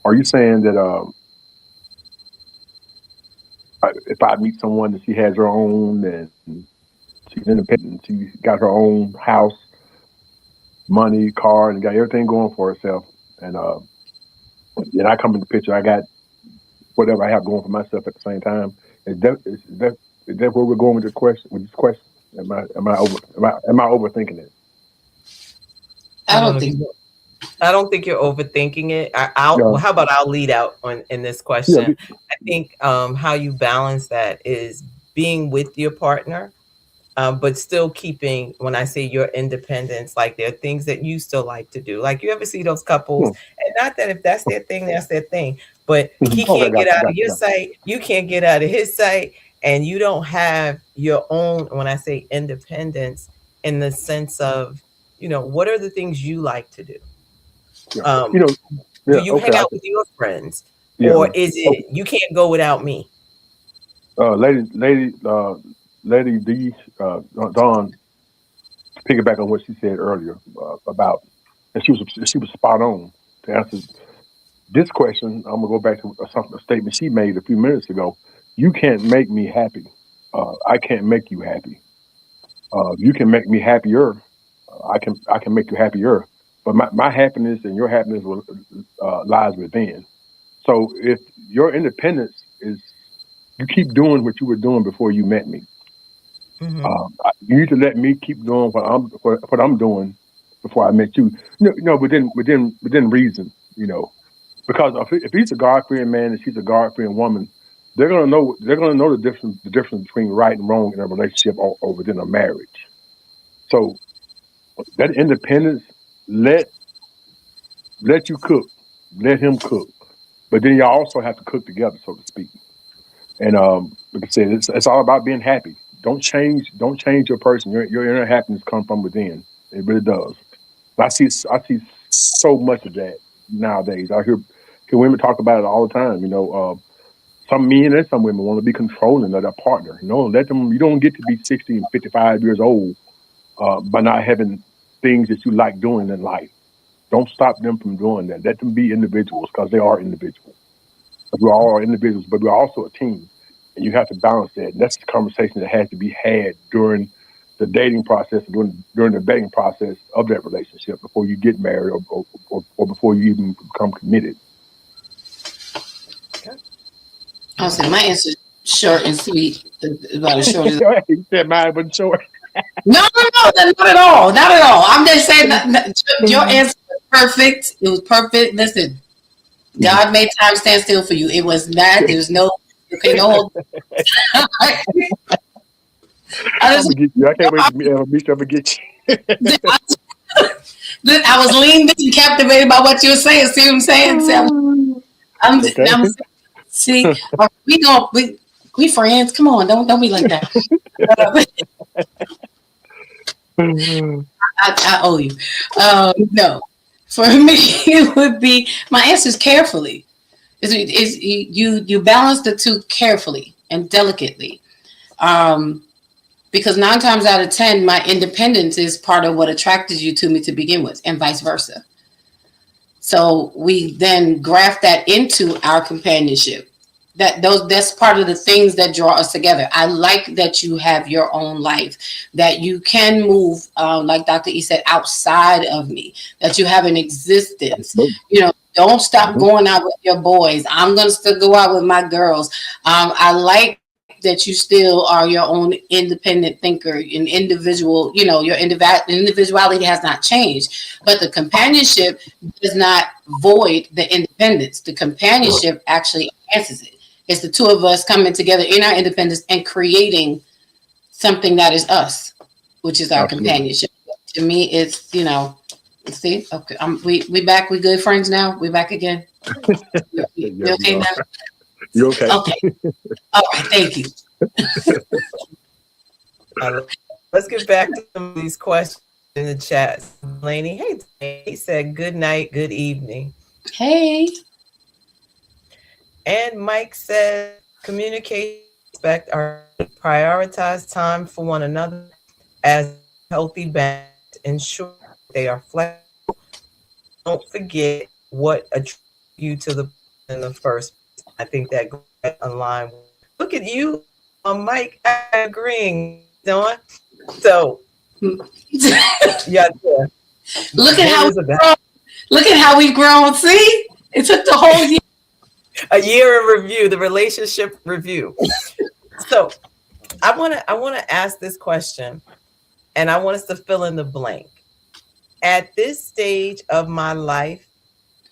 are you saying that if I meet someone that she has her own and she's independent, she got her own house, money, car, and got everything going for herself, and then I come in the picture, I got whatever I have going for myself at the same time. Is that where we're going with the question? With this question, am I overthinking it? I don't think. I don't think you're overthinking it. Yeah, How about I'll lead out in this yeah, question. I think how you balance that is being with your partner, but still keeping, when I say your independence, like there are things that you still like to do. Like you ever see those couples, and not that if that's their thing, that's their thing, but he Okay, can't get out of got your sight, you can't get out of his sight, and you don't have your own, when I say independence, in the sense of, what are the things you like to do? yeah. Um, You know, do yeah, you okay, hang out with your friends, yeah, or yeah. is Okay. it you can't go without me? Lady D, Dawn, piggyback on what she said earlier about, and she was spot on to answer this question. I'm gonna go back to a statement she made a few minutes ago. You can't make me happy. I can't make you happy. You can make me happier. I can make you happier. But my happiness and your happiness lies within. So if your independence is you keep doing what you were doing before you met me. Mm-hmm. You need to let me keep doing what I'm doing before I met you. Within reason. Because if he's a God fearing man and she's a God fearing woman, they're gonna know the difference between right and wrong in a relationship or within a marriage. So that independence, let let you cook, let him cook, but then y'all also have to cook together, so to speak. And like I said, it's all about being happy. Don't change your person. Your inner happiness comes from within. It really does. I see so much of that nowadays. I hear women talk about it all the time. Some men and some women want to be controlling of their partner. Let them. You don't get to be 60 and 55 years old by not having things that you like doing in life. Don't stop them from doing that. Let them be individuals because they are individuals. We all are individuals, but we're also a team, and you have to balance that. And that's the conversation that has to be had during the dating process, during the dating process of that relationship before you get married or before you even become committed. Okay. I'll say my answer is short and sweet. About as short as. He said mine wasn't short. No, not at all. Not at all. I'm just saying that your answer was perfect. It was perfect. Listen, God made time stand still for you. It was not. There was no. Okay, no. I I'm gonna get you. I can't wait to meet you. I'm gonna get you. I was leaned and captivated by what you were saying. See what I'm saying? See, Okay. see, we friends. Come on, don't be like that. Mhm. I owe you. No, for me, it would be my answer is carefully. Is you balance the two carefully and delicately. Um, because 9 times out of 10, my independence is part of what attracted you to me to begin with, and vice versa. So we then graft that into our companionship. That's part of the things that draw us together. I like that you have your own life, that you can move, like Dr. E said, outside of me, that you have an existence. Absolutely. Don't stop Mhm. going out with your boys. I'm gonna still go out with my girls. I like that you still are your own independent thinker, an individual. Your individuality has not changed, but the companionship does not void the independence. The Right. companionship actually enhances it. It's the two of us coming together in our independence and creating something that is us, which is our Absolutely. companionship. To me, it's see, okay, we back. We good friends now. We back again. We Yes, we okay are. now? You okay? Okay. All right. Thank you. Let's get back to some of these questions in the chat. Delaney, hey, Delaney, he said good night, good evening. Hey. And Mike said communication and respect are key. Prioritize time for one another as healthy balance. Ensure that they are flexible. Don't forget what attracted you to the person in the first place. I think that goes right online. Look at you, Mike, agreeing. How you doing? So, yeah, yeah. Look at There how is a we've grown. See, it took the whole year. a year in review, the relationship review. So I wanna ask this question, and I want us to fill in the blank. At this stage of my life,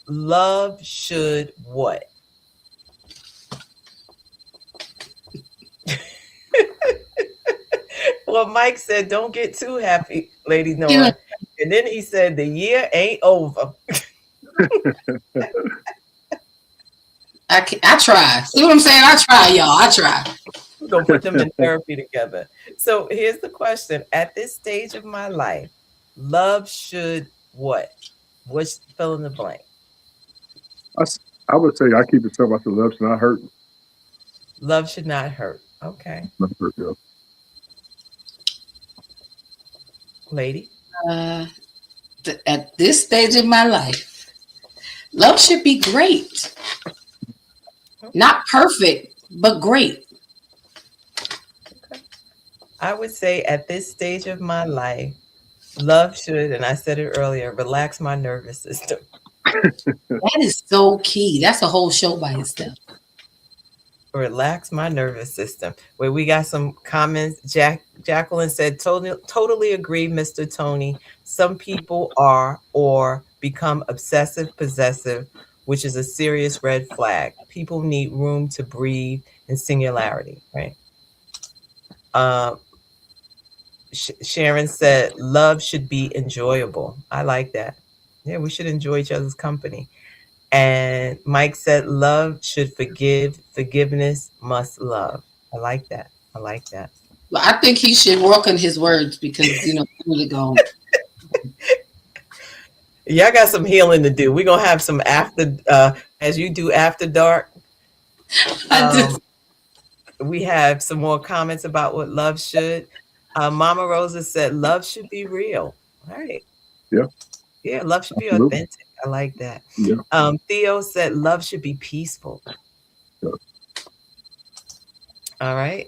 love should what? Well, Mike said, "Don't get too happy, Lady Nora," and then he said, "The year ain't over." I try. See what I'm saying? I try, y'all. I try. We're gonna put them in therapy together. So here's the question: at this stage of my life, love should what? What's fill in the blank? I, s- I would say I keep it simple. I said love's not hurt. Love should not hurt. Okay, Not hurt, yeah. lady. Uh, at this stage of my life, love should be great. Not perfect, but great. Okay. I would say at this stage of my life, love should, and I said it earlier, relax my nervous system. That is so key. That's a whole show by itself. Relax my nervous system. Where we got some comments. Jacqueline said, totally agree, Mr. Tony. Some people are or become obsessive possessive, which is a serious red flag. People need room to breathe in singularity, right? Uh, Sharon said, love should be enjoyable. I like that. Yeah, we should enjoy each other's company. And Mike said, love should forgive. Forgiveness must love. I like that. I like that. But I think he should work on his words because really go. Y'all got some healing to do. We're going to have some after, as you do after dark. I Um, just we have some more comments about what love should. Mama Rosa said, love should be real. All right. Yeah, Yeah, love should be absolutely. authentic. I like that. Yeah, Theo said, love should be peaceful. yeah. All right.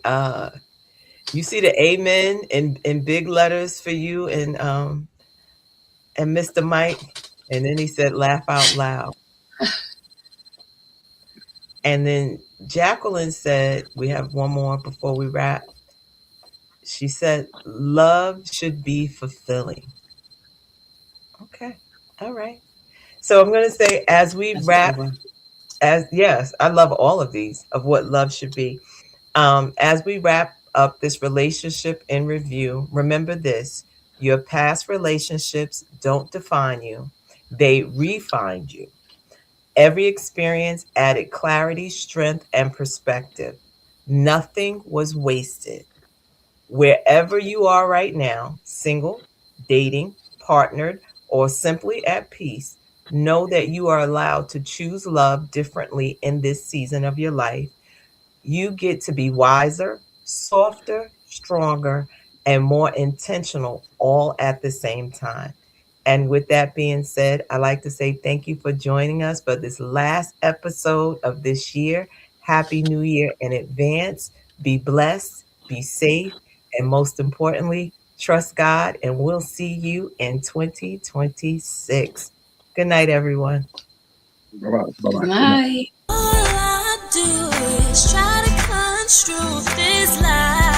You see the amen in big letters for you and Mr. Mike. And then he said, laugh out loud. And then Jacqueline said, we have one more before we wrap. She said, love should be fulfilling. Okay. All right. So I'm going to say, as we that's a good wrap, one. as yes, I love all of these of what love should be. As we wrap up this relationship in review, remember this: your past relationships don't define you, they refine you. Every experience added clarity, strength, and perspective. Nothing was wasted. Wherever you are right now, single, dating, partnered, or simply at peace, know that you are allowed to choose love differently in this season of your life. You get to be wiser, softer, stronger, and more intentional all at the same time. And with that being said, I'd like to say thank you for joining us for this last episode of this year. Happy New Year in advance. Be blessed, be safe, and most importantly, trust God. And we'll see you in 2026. Good night, everyone. Bye bye. Bye Good bye. Good night. night. All I do is try to construe this life.